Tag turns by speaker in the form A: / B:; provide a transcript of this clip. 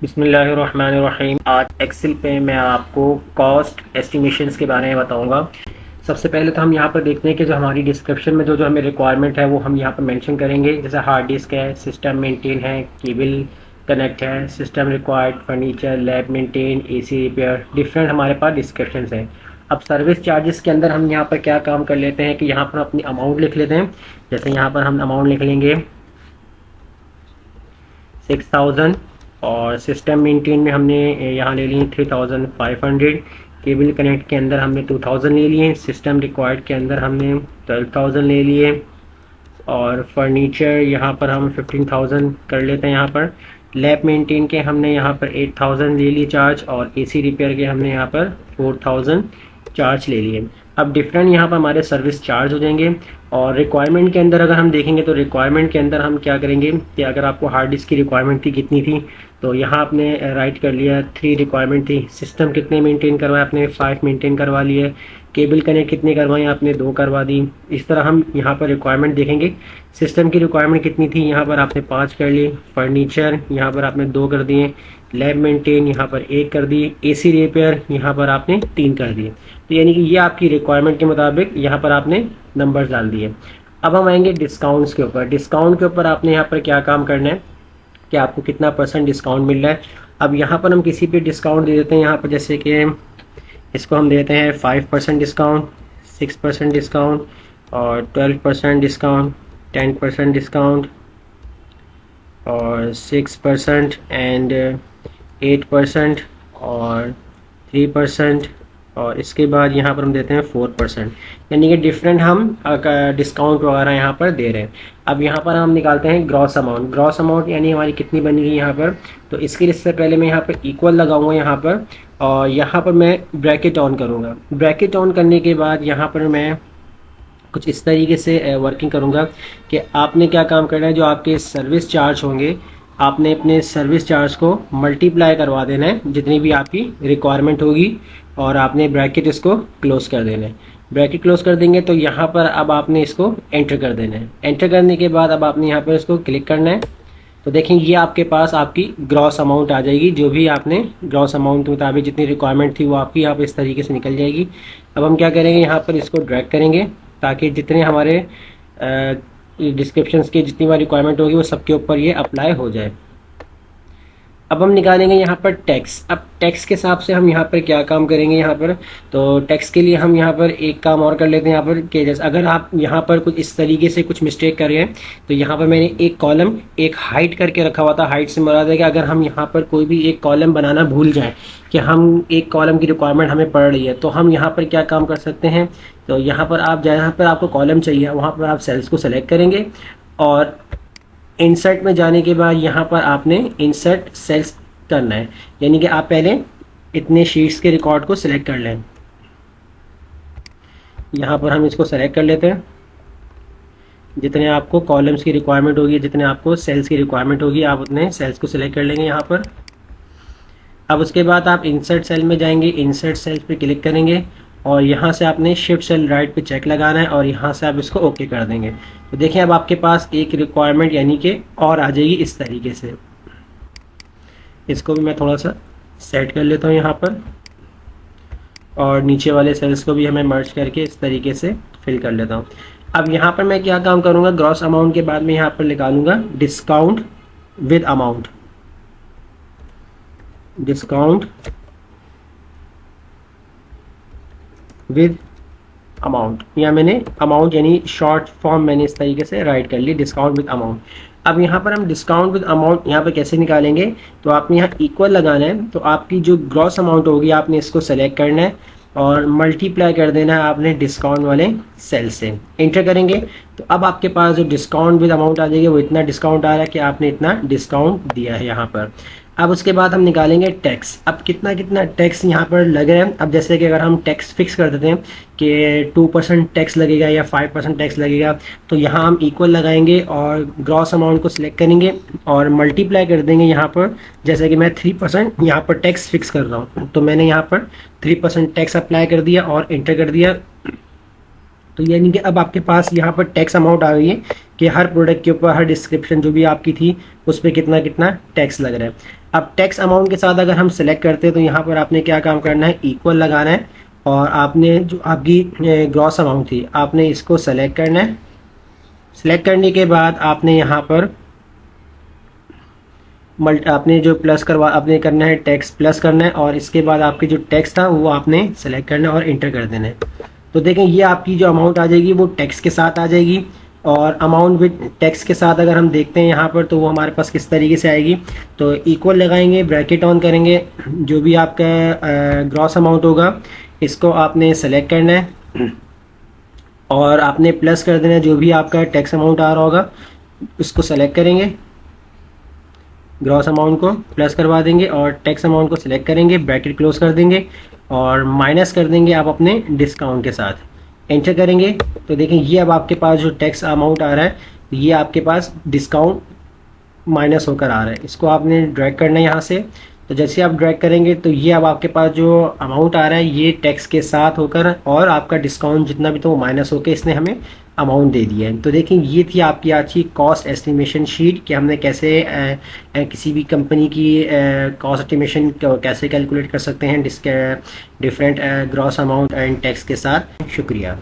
A: बिस्मिल्लाहिर्रहमानिर्रहीम। आज एक्सेल पे मैं आपको कॉस्ट एस्टिमेशंस के बारे में बताऊंगा। सबसे पहले तो हम यहाँ पर देखते हैं कि जो हमारी डिस्क्रिप्शन में जो जो हमें रिक्वायरमेंट है वो हम यहाँ पर मेंशन करेंगे। जैसे हार्ड डिस्क है, सिस्टम मेंटेन है, केबल कनेक्ट है, system required, furniture, lab maintain, AC repair, different हमारे पास डिस्क्रिप्शन है। अब सर्विस चार्जेस के अंदर हम यहाँ पर क्या काम कर लेते हैं कि यहाँ पर अपनी अमाउंट लिख लेते हैं। जैसे यहाँ पर हम अमाउंट लिख लेंगे 6000 और सिस्टम मेंटेन में हमने यहाँ ले लिए 3500। केबल कनेक्ट के अंदर हमने 2000 ले लिए। सिस्टम रिक्वायर्ड के अंदर हमने 12000 ले लिए और फर्नीचर यहाँ पर हम 15000 कर लेते हैं। यहाँ पर लैब मेंटेन के हमने यहाँ पर 8000 ले लिए चार्ज और एसी रिपेयर के हमने यहाँ पर 4000 चार्ज ले लिए। अब डिफरेंट यहाँ पर हमारे सर्विस चार्ज हो जाएंगे। और रिक्वायरमेंट के अंदर अगर हम देखेंगे तो रिक्वायरमेंट के अंदर हम क्या करेंगे कि अगर आपको हार्ड डिस्क की रिक्वायरमेंट थी कितनी थी, तो यहाँ आपने राइट कर लिया 3 रिक्वायरमेंट थी। सिस्टम कितने मेंटेन करवाए आपने 5 मेंटेन करवा लिए। केबल कनेक्ट कितने करवाए आपने 2 करवा दी। इस तरह हम यहाँ पर रिक्वायरमेंट देखेंगे। सिस्टम की रिक्वायरमेंट कितनी थी, यहाँ पर आपने 5 कर ली। फर्नीचर यहाँ पर आपने 2 कर दिए। लैब मेंटेन यहाँ पर 1 कर दिए। एसी रिपेयर यहाँ पर आपने 3 कर दिए। तो यानी कि ये आपकी रिक्वायरमेंट के मुताबिक यहाँ पर आपने नंबर्स डाल दिए। अब हम आएंगे डिस्काउंट्स के ऊपर। डिस्काउंट के ऊपर आपने यहाँ पर क्या काम करना है कि आपको कितना % डिस्काउंट मिल रहा है। अब यहाँ पर हम किसी पे डिस्काउंट दे देते हैं। यहाँ पर जैसे कि इसको हम देते हैं 5% डिस्काउंट, 6% डिस्काउंट और 12% डिस्काउंट, 10% डिस्काउंट और 6% एंड 8% और 3% और इसके बाद यहाँ पर हम देते हैं 4%। यानी कि डिफरेंट हम डिस्काउंट वगैरह यहाँ पर दे रहे हैं। अब यहाँ पर हम निकालते हैं ग्रॉस अमाउंट। ग्रॉस अमाउंट यानी हमारी कितनी बनेगी यहाँ पर, तो इसके लिए इससे पहले मैं यहाँ पर इक्वल लगाऊंगा यहाँ पर और यहाँ पर मैं ब्रैकेट ऑन करूँगा। ब्रैकेट ऑन करने के बाद यहाँ पर मैं कुछ इस तरीके से वर्किंग करूँगा कि आपने क्या काम करना है, जो आपके सर्विस चार्ज होंगे आपने अपने सर्विस चार्ज को मल्टीप्लाई करवा देना है जितनी भी आपकी रिक्वायरमेंट होगी और आपने ब्रैकेट इसको क्लोज कर देना है। ब्रैकेट क्लोज कर देंगे तो यहाँ पर अब आपने इसको एंटर कर देना है। एंटर करने के बाद अब आपने यहाँ पर इसको क्लिक करना है। तो देखेंगे ये आपके पास आपकी ग्रॉस अमाउंट आ जाएगी। जो भी आपने ग्रॉस अमाउंट के मुताबिक जितनी रिक्वायरमेंट थी वो आपकी यहाँ पर इस तरीके से निकल जाएगी। अब हम क्या करेंगे, यहाँ पर इसको ड्रैग करेंगे ताकि जितने हमारे डिस्क्रिप्शंस की जितनी बार रिक्वायरमेंट होगी वो सबके ऊपर ये अप्लाई हो जाए। अब हम निकालेंगे यहाँ पर टैक्स। अब टैक्स के हिसाब से हम यहाँ पर क्या काम करेंगे, यहाँ पर तो टैक्स के लिए हम यहाँ पर एक काम और कर लेते हैं यहाँ पर कि जैसे अगर आप यहाँ पर कुछ इस तरीके से कुछ मिस्टेक कर रहे हैं तो यहाँ पर मैंने एक कॉलम एक हाइट करके रखा हुआ था। हाइट से मुराद है कि अगर हम यहाँ पर कोई भी एक कॉलम बनाना भूल जाएं कि हम एक कॉलम की रिक्वायरमेंट हमें पड़ रही है तो हम यहाँ पर क्या काम कर सकते हैं, तो यहाँ पर आप जहाँ पर आपको कॉलम चाहिए वहाँ पर आप सेल्स को सेलेक्ट करेंगे और इंसर्ट में जाने के बाद यहाँ पर आपने इंसर्ट सेल्स करना है। यानी कि आप पहले इतने शीट्स के रिकॉर्ड को सिलेक्ट कर लें। यहाँ पर हम इसको सेलेक्ट कर लेते हैं। जितने आपको कॉलम्स की रिक्वायरमेंट होगी, जितने आपको सेल्स की रिक्वायरमेंट होगी, आप उतने सेल्स को सिलेक्ट कर लेंगे यहाँ पर। अब उसके बाद आप इंसर्ट सेल में जाएंगे, इंसर्ट सेल्स पे क्लिक करेंगे और यहाँ से आपने शिफ्ट सेल राइट पे चेक लगाना है और यहाँ से आप इसको ओके कर देंगे। तो देखिए अब आपके पास एक रिक्वायरमेंट यानी कि और आ जाएगी इस तरीके से। इसको भी मैं थोड़ा सा सेट कर लेता हूँ यहाँ पर और नीचे वाले सेल्स को भी हमें मर्ज करके इस तरीके से फिल कर लेता हूँ। अब यहाँ पर मैं क्या काम करूँगा, ग्रॉस अमाउंट के बाद में यहाँ पर निकालूंगा discount with amount. Discount with amount, या मैंने अमाउंट यानी शॉर्ट फॉर्म मैंने इस तरीके से राइट कर ली, डिस्काउंट विद अमाउंट। अब यहाँ पर हम डिस्काउंट विद अमाउंट यहाँ पर कैसे निकालेंगे, तो आपने यहाँ इक्वल लगाना है। तो आपकी जो ग्रॉस अमाउंट होगी आपने इसको सेलेक्ट करना है और मल्टीप्लाई कर देना है आपने डिस्काउंट वाले सेल से। एंटर करेंगे तो अब आपके पास जो डिस्काउंट विद अमाउंट आ जाएगी वो इतना डिस्काउंट आ रहा है कि आपने इतना डिस्काउंट दिया है यहाँ पर। अब उसके बाद हम निकालेंगे टैक्स। अब कितना कितना टैक्स यहाँ पर लग रहा है। अब जैसे कि अगर हम टैक्स फिक्स कर देते हैं कि 2% टैक्स लगेगा या 5% टैक्स लगेगा, तो यहाँ हम इक्वल लगाएंगे और ग्रॉस अमाउंट को सिलेक्ट करेंगे और मल्टीप्लाई कर देंगे यहाँ पर। जैसे कि मैं 3% यहाँ पर टैक्स फिक्स कर रहा हूँ तो मैंने यहाँ पर 3% टैक्स अप्लाई कर दिया और एंटर कर दिया। तो यानी कि अब आपके पास यहाँ पर टैक्स अमाउंट आ गई है कि हर प्रोडक्ट के ऊपर हर डिस्क्रिप्शन जो भी आपकी थी उस पर कितना कितना टैक्स लग रहा है। अब टैक्स अमाउंट के साथ अगर हम सेलेक्ट करते हैं तो यहाँ पर आपने क्या काम करना है, इक्वल लगाना है और आपने जो आपकी ग्रॉस अमाउंट थी आपने इसको सेलेक्ट करना है। सेलेक्ट करने के बाद आपने यहाँ पर आपने जो प्लस करवा आपने करना है, टैक्स प्लस करना है और इसके बाद आपके जो टैक्स था वो आपने सेलेक्ट करना है और इंटर कर देना है। तो देखें ये आपकी जो अमाउंट आ जाएगी वो टैक्स के साथ आ जाएगी। और अमाउंट विद टैक्स के साथ अगर हम देखते हैं यहाँ पर तो वो हमारे पास किस तरीके से आएगी। तो इक्वल लगाएंगे, ब्रैकेट ऑन करेंगे, जो भी आपका ग्रॉस अमाउंट होगा इसको आपने सेलेक्ट करना है और आपने प्लस कर देना है, जो भी आपका टैक्स अमाउंट आ रहा होगा उसको सेलेक्ट करेंगे, ग्रॉस अमाउंट को प्लस करवा देंगे और टैक्स अमाउंट को सिलेक्ट करेंगे, ब्रैकेट क्लोज कर देंगे और माइनस कर देंगे आप अपने डिस्काउंट के साथ, एंटर करेंगे। तो देखें ये अब आपके पास जो टैक्स अमाउंट आ रहा है ये आपके पास डिस्काउंट माइनस होकर आ रहा है। इसको आपने ड्रैग करना है यहाँ से। तो जैसे आप ड्रैग करेंगे तो ये अब आपके पास जो अमाउंट आ रहा है ये टैक्स के साथ होकर और आपका डिस्काउंट जितना भी तो वो माइनस होकर इसने हमें अमाउंट दे दिया है। तो देखिए ये थी आपकी आज की कॉस्ट एस्टिमेशन शीट कि हमने कैसे किसी भी कंपनी की कॉस्ट एस्टिमेशन कैसे कैलकुलेट कर सकते हैं different gross amount and tax के साथ। शुक्रिया।